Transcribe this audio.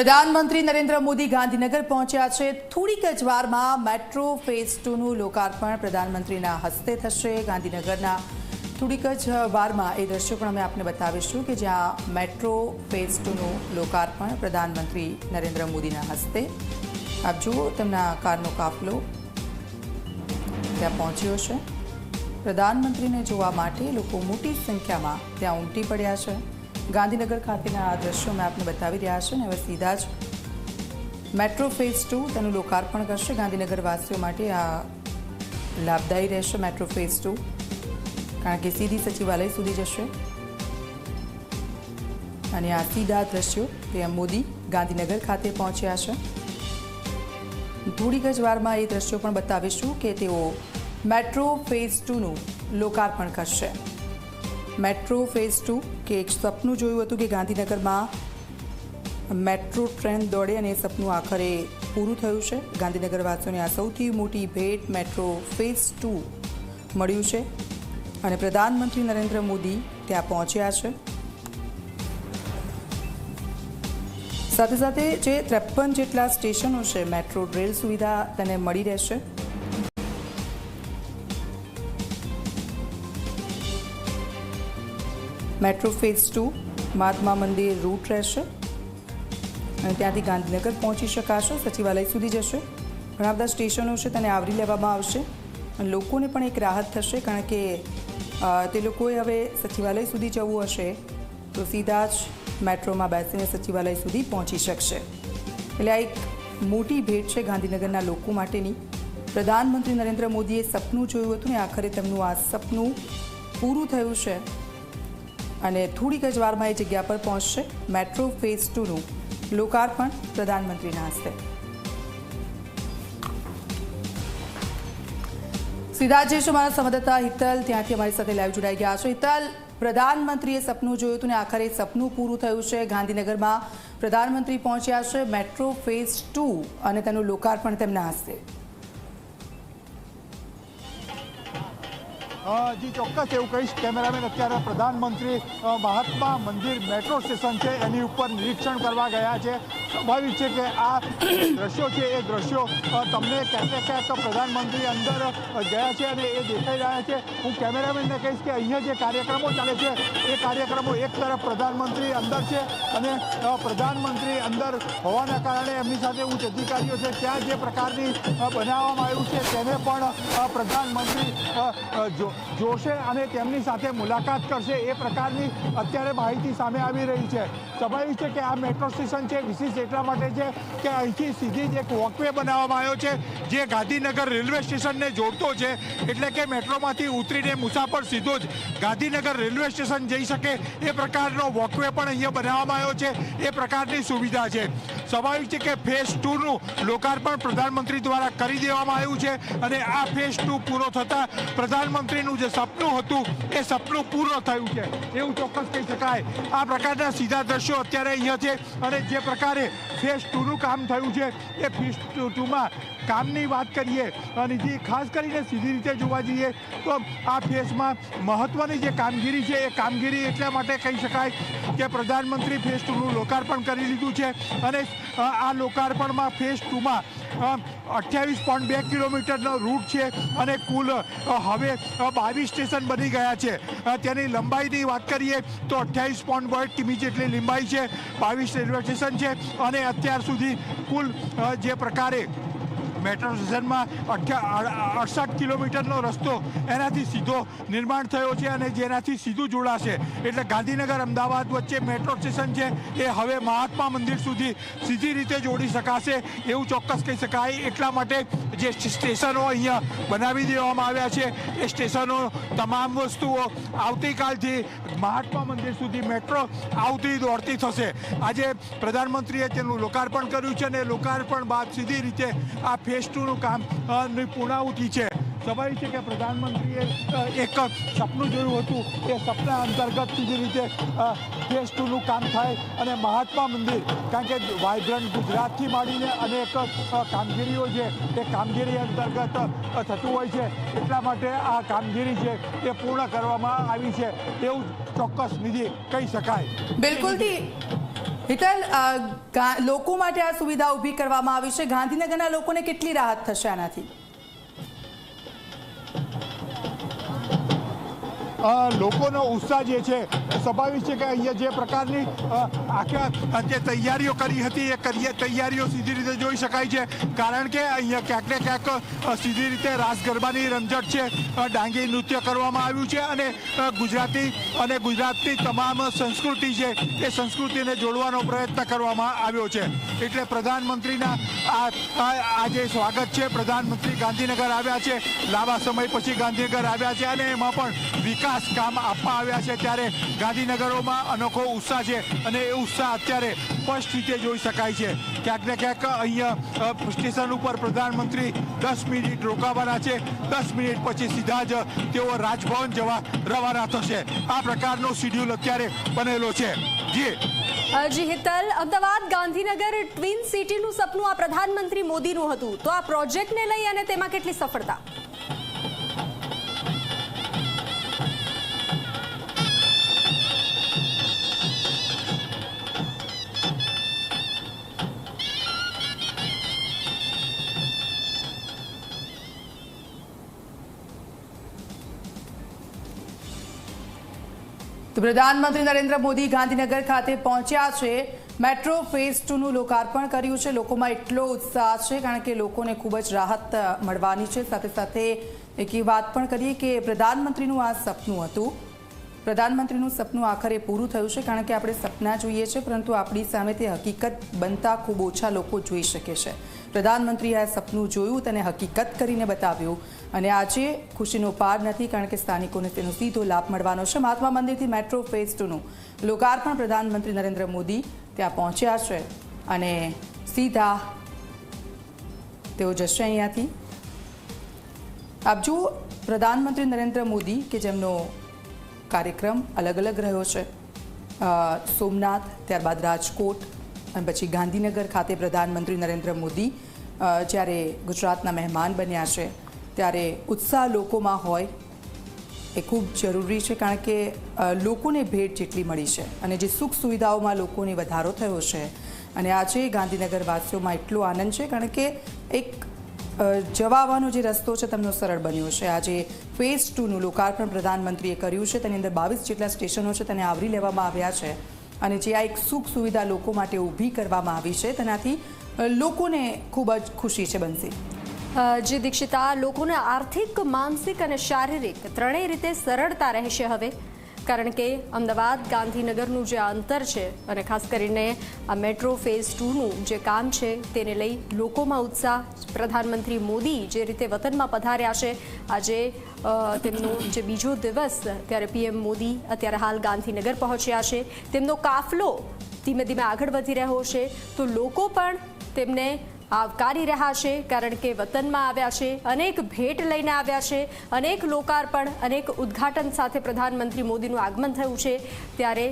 પ્રધાનમંત્રી નરેન્દ્ર મોદી ગાંધીનગર પહોંચ્યા છે। થોડીક જ વારમાં મેટ્રો ફેઝ 2 નું લોકાર્પણ પ્રધાનમંત્રીના હસ્તે થશે। ગાંધીનગરના થોડીક જ વારમાં એ દ્રશ્યો પણ અમે આપને બતાવીશું કે જ્યાં મેટ્રો ફેઝ 2 નું લોકાર્પણ પ્રધાનમંત્રી નરેન્દ્ર મોદીના હસ્તે। આપ જુઓ તેમના કારનો કાફલો ત્યાં પહોંચ્યો છે। પ્રધાનમંત્રીને જોવા માટે લોકો મોટી સંખ્યામાં ત્યાં ઉમટી પડ્યા છે। ગાંધીનગર ખાતેના આ દ્રશ્યો મેં આપને બતાવી રહ્યા છે અને હવે સીધા જ મેટ્રો ફેઝ 2 તેનું લોકાર્પણ કરશે। ગાંધીનગર વાસીઓ માટે આ લાભદાયી રહેશે મેટ્રો ફેઝ 2, કારણ કે સીધી સચિવાલય સુધી જશે અને આ સીધા દ્રશ્યો પીએમ મોદી ગાંધીનગર ખાતે પહોંચ્યા છે। થોડીક જ વારમાં એ દ્રશ્યો પણ બતાવીશું કે તેઓ મેટ્રો ફેઝ 2નું લોકાર્પણ કરશે। મેટ્રો ફેઝ 2 કે એક સપનું જોયું હતું કે ગાંધીનગરમાં મેટ્રો ટ્રેન દોડે અને એ સપનું આખરે પૂરું થયું છે। ગાંધીનગર વાસીઓને આ સૌથી મોટી ભેટ મેટ્રો ફેઝ 2 મળ્યું છે અને પ્રધાનમંત્રી નરેન્દ્ર મોદી ત્યાં પહોંચ્યા છે। સાથે સાથે જે 53 જેટલા સ્ટેશનો છે મેટ્રો રેલ સુવિધા તેને મળી રહેશે। Metro phase 2 Mahatma Mandir route રહેશે અને ત્યાંથી ગાંધીનગર પહોંચી શકાશે, સચિવાલય સુધી જશે। ઘણા બધા સ્ટેશનો છે તેને આવરી લેવામાં આવશે અને લોકોને પણ એક રાહત થશે, કારણ કે તે લોકોએ હવે સચિવાલય સુધી જવું હશે તો સીધા જ મેટ્રોમાં બેસીને સચિવાલય સુધી પહોંચી શકશે। એટલે આ એક મોટી ભેટ છે ગાંધીનગરના લોકો માટેની। પ્રધાનમંત્રી નરેન્દ્ર મોદીએ સપનું જોયું હતું ને આખરે તેમનું આ સપનું પૂરું થયું છે અને થોડીક જ વારમાં એ જગ્યા પર પહોંચશે। મેટ્રો ફેઝ 2નું લોકાર્પણ પ્રધાનમંત્રીના હસ્તે। સીધા જઈશું મારા સંવાદદાતા હિતલ ત્યાંથી અમારી સાથે લાઈવ જોડાઈ ગયા છે। હિતલ, પ્રધાનમંત્રીએ સપનું જોયું હતું ને આખરે સપનું પૂરું થયું છે। ગાંધીનગરમાં પ્રધાનમંત્રી પહોંચ્યા છે મેટ્રો ફેઝ 2 અને તેનું લોકાર્પણ તેમના હસ્તે। જી ચોક્કસ એવું કહીશ કેમેરામેન, અત્યારે પ્રધાનમંત્રી મહાત્મા મંદિર મેટ્રો સ્ટેશન છે એની ઉપર નિરીક્ષણ કરવા ગયા છે। સ્વાભાવિક છે કે આ દ્રશ્યો છે એ દ્રશ્યો તમને ક્યાંક પ્રધાનમંત્રી અંદર ગયા છે અને એ દેખાઈ રહ્યા છે। હું કેમેરામેનને કહીશ કે અહીંયા જે કાર્યક્રમો ચાલે છે એ કાર્યક્રમો એક તરફ પ્રધાનમંત્રી અંદર છે અને પ્રધાનમંત્રી અંદર હોવાના કારણે એમની સાથે ઉચ્ચ અધિકારીઓ છે ત્યાં જે પ્રકારની બનાવવામાં આવ્યું છે તેને પણ પ્રધાનમંત્રી જોશે અને તેમની સાથે મુલાકાત કરશે, એ પ્રકારની અત્યારે માહિતી સામે આવી રહી છે। સ્વાભાવિક છે કે આ મેટ્રો સ્ટેશન છે વિશેષ એટલા માટે છે કે અહીંથી સીધી જ એક વોકવે બનાવવામાં આવ્યો છે જે ગાંધીનગર રેલવે સ્ટેશનને જોડતો છે, એટલે કે મેટ્રોમાંથી ઉતરીને મુસાફર સીધો જ ગાંધીનગર રેલવે સ્ટેશન જઈ શકે એ પ્રકારનો વોકવે પણ અહીંયા બનાવવામાં આવ્યો છે, એ પ્રકારની સુવિધા છે। સ્વાભાવિક છે કે ફેઝ 2નું લોકાર્પણ પ્રધાનમંત્રી દ્વારા કરી દેવામાં આવ્યું છે અને આ ફેઝ 2 પૂરો થતાં પ્રધાનમંત્રીનું જે સપનું હતું એ સપનું પૂર્ણ થયું છે એવું ચોક્કસ કહી શકાય। આ પ્રકારના સીધા દ્રશ્યો અત્યારે અહીંયા છે અને જે પ્રકારે ફેઝ 2નું કામ થયું છે એ ફેઝ 2માં કામની વાત કરીએ અને જે ખાસ કરીને સીધી રીતે જોવા જઈએ તો આ ફેઝમાં મહત્ત્વની જે કામગીરી છે એ કામગીરી એટલા માટે કહી શકાય કે પ્રધાનમંત્રી ફેઝ 2નું લોકાર્પણ કરી લીધું છે અને આ લોકાર્પણમાં ફેઝ 2માં 28.2 કિલોમીટરનો રૂટ છે અને કુલ હવે 22 સ્ટેશન બની ગયા છે। તેની લંબાઈની વાત કરીએ તો 28.2 કિમી જેટલી લંબાઈ છે, 22 રેલવે સ્ટેશન છે અને અત્યાર સુધી કુલ જે પ્રકારે મેટ્રો સ્ટેશનમાં 68 કિલોમીટરનો રસ્તો એનાથી સીધો નિર્માણ થયો છે અને જેનાથી સીધું જોડાશે, એટલે ગાંધીનગર અમદાવાદ વચ્ચે મેટ્રો સ્ટેશન છે એ હવે મહાત્મા મંદિર સુધી સીધી રીતે જોડી શકાશે એવું ચોક્કસ કહી શકાય। એટલા માટે જે સ્ટેશનો અહીંયા બનાવી દેવામાં આવ્યા છે એ સ્ટેશનો તમામ વસ્તુઓ આવતીકાલથી મહાત્મા મંદિર સુધી મેટ્રો આવતી દોડતી થશે। આજે પ્રધાનમંત્રીએ તેનું લોકાર્પણ કર્યું છે અને લોકાર્પણ બાદ સીધી રીતે આ ફેઝ 2નું કામની પૂર્ણાહુતિ છે। સ્વાભાવિક છે કે પ્રધાનમંત્રીએ એક સપનું જોયું હતું એ સપના અંતર્ગત સીધી રીતે ફેઝ 2નું કામ થાય અને મહાત્મા મંદિર, કારણ કે વાઇબ્રન્ટ ગુજરાતથી માંડીને અનેક કામગીરીઓ છે એ કામગીરી અંતર્ગત થતું હોય છે, એટલા માટે આ કામગીરી છે એ પૂર્ણ કરવામાં આવી છે એવું ચોક્કસ નિધિ કહી શકાય। બિલકુલથી હિતલ, લોકો માટે આ સુવિધા ઊભી કરવામાં આવી છે, ગાંધીનગરના લોકોને કેટલી રાહત થશે આનાથી? લોકોનો ઉત્સાહ જે છે સ્વાભાવિક છે કે અહીંયા જે પ્રકારની આખા જે તૈયારીઓ કરી હતી એ તૈયારીઓ સીધી રીતે જોઈ શકાય છે, કારણ કે અહીંયા ક્યાંક ને ક્યાંક સીધી રીતે રાસ ગરબાની રમઝટ છે, ડાંગી નૃત્ય કરવામાં આવ્યું છે અને ગુજરાતની તમામ સંસ્કૃતિ છે એ સંસ્કૃતિને જોડવાનો પ્રયત્ન કરવામાં આવ્યો છે. એટલે પ્રધાનમંત્રીના આ જે સ્વાગત છે, પ્રધાનમંત્રી ગાંધીનગર આવ્યા છે, લાંબા સમય પછી ગાંધીનગર આવ્યા છે અને એમાં પણ વિકાસ કામ આપવા આવ્યા છે, ત્યારે ગાંધીનગરોમાં અનોખો ઉત્સાહ છે અને એ ઉત્સાહ અત્યારે સ્પષ્ટ રીતે જોઈ શકાય છે. ક્યાંક ને ક્યાંક અહીંયા સ્ટેશન ઉપર પ્રધાનમંત્રી 10 મિનિટ રોકાવાના છે, 10 મિનિટ પછી સીધા જ તેઓ રાજભવન જવા રવાના થશે. આ પ્રકારનો શિડ્યુલ અત્યારે બનેલો છે. જી હિતલ, અમદાવાદ ગાંધીનગર ટ્વિન સિટીનું સપનું આ પ્રધાનમંત્રી મોદીનું હતું, તો આ પ્રોજેક્ટને લઈ અને તેમાં કેટલી સફળતા? તો પ્રધાનમંત્રી નરેન્દ્ર મોદી ગાંધીનગર ખાતે પહોંચ્યા છે, મેટ્રો ફેઝ 2નું લોકાર્પણ કર્યું છે. લોકોમાં એટલો ઉત્સાહ છે કારણ કે લોકોને ખૂબ જ રાહત મળવાની છે. સાથે સાથે એક એ વાત પણ કરીએ કે પ્રધાનમંત્રીનું આ સપનું હતું, પ્રધાનમંત્રીનું સપનું આખરે પૂરું થયું છે, કારણ કે આપણે સપના જોઈએ છે પરંતુ આપણી સામે તે હકીકત બનતા ખૂબ ઓછા લોકો જોઈ શકે છે. પ્રધાનમંત્રીએ આ સપનું જોયું, તેને હકીકત કરીને બતાવ્યું અને આજે ખુશીનો પાર નથી, કારણ કે સ્થાનિકોને તેનો સીધો લાભ મળવાનો છે. મહાત્મા મંદિરથી મેટ્રો ફેઝ 2નું લોકાર્પણ પ્રધાનમંત્રી નરેન્દ્ર મોદી ત્યાં પહોંચ્યા છે અને સીધા તેઓ જશે અહીંયાથી. આપ જુઓ, પ્રધાનમંત્રી નરેન્દ્ર મોદી કે જેમનો કાર્યક્રમ અલગ અલગ રહ્યો છે, સોમનાથ, ત્યારબાદ રાજકોટ અને પછી ગાંધીનગર ખાતે પ્રધાનમંત્રી નરેન્દ્ર મોદી જ્યારે ગુજરાતના મહેમાન બન્યા છે, ત્યારે ઉત્સાહ લોકોમાં હોય એ ખૂબ જરૂરી છે, કારણ કે લોકોને ભેટ જેટલી મળી છે અને જે સુખ સુવિધાઓમાં લોકોને વધારો થયો છે અને આજે ગાંધીનગર વાસીઓમાં એટલો આનંદ છે કારણ કે એક જવા આવવાનો જે રસ્તો છે તેમનો સરળ બન્યો છે. આજે ફેઝ 2નું લોકાર્પણ પ્રધાનમંત્રીએ કર્યું છે, તેની અંદર 22 જેટલા સ્ટેશનો છે તેને આવરી લેવામાં આવ્યા છે અને જે આ એક સુખ સુવિધા લોકો માટે ઊભી કરવામાં આવી છે તેનાથી લોકોને ખૂબ જ ખુશી છે. બનશે જી દીક્ષિતા, લોકોને આર્થિક, માનસિક અને શારીરિક ત્રણેય રીતે સરળતા રહેશે હવે, કારણ કે અમદાવાદ ગાંધીનગરનું જે અંતર છે અને ખાસ કરીને આ મેટ્રો ફેઝ 2નું જે કામ છે તેને લઈ લોકોમાં ઉત્સાહ. પ્રધાનમંત્રી મોદી જે રીતે વતનમાં પધાર્યા છે, આજે તેમનો જે બીજો દિવસ, ત્યારે પીએમ મોદી અત્યારે હાલ ગાંધીનગર પહોંચ્યા છે, તેમનો કાફલો ધીમે ધીમે આગળ વધી રહ્યો છે, તો લોકો પણ તેમને આવકારી રહ્યા છે, કારણ કે વતનમાં આવ્યા છે, અનેક ભેટ લઈને આવ્યા છે, અનેક લોકાર્પણ, અનેક ઉદ્ઘાટન સાથે પ્રધાનમંત્રી મોદીનું આગમન થયું છે. ત્યારે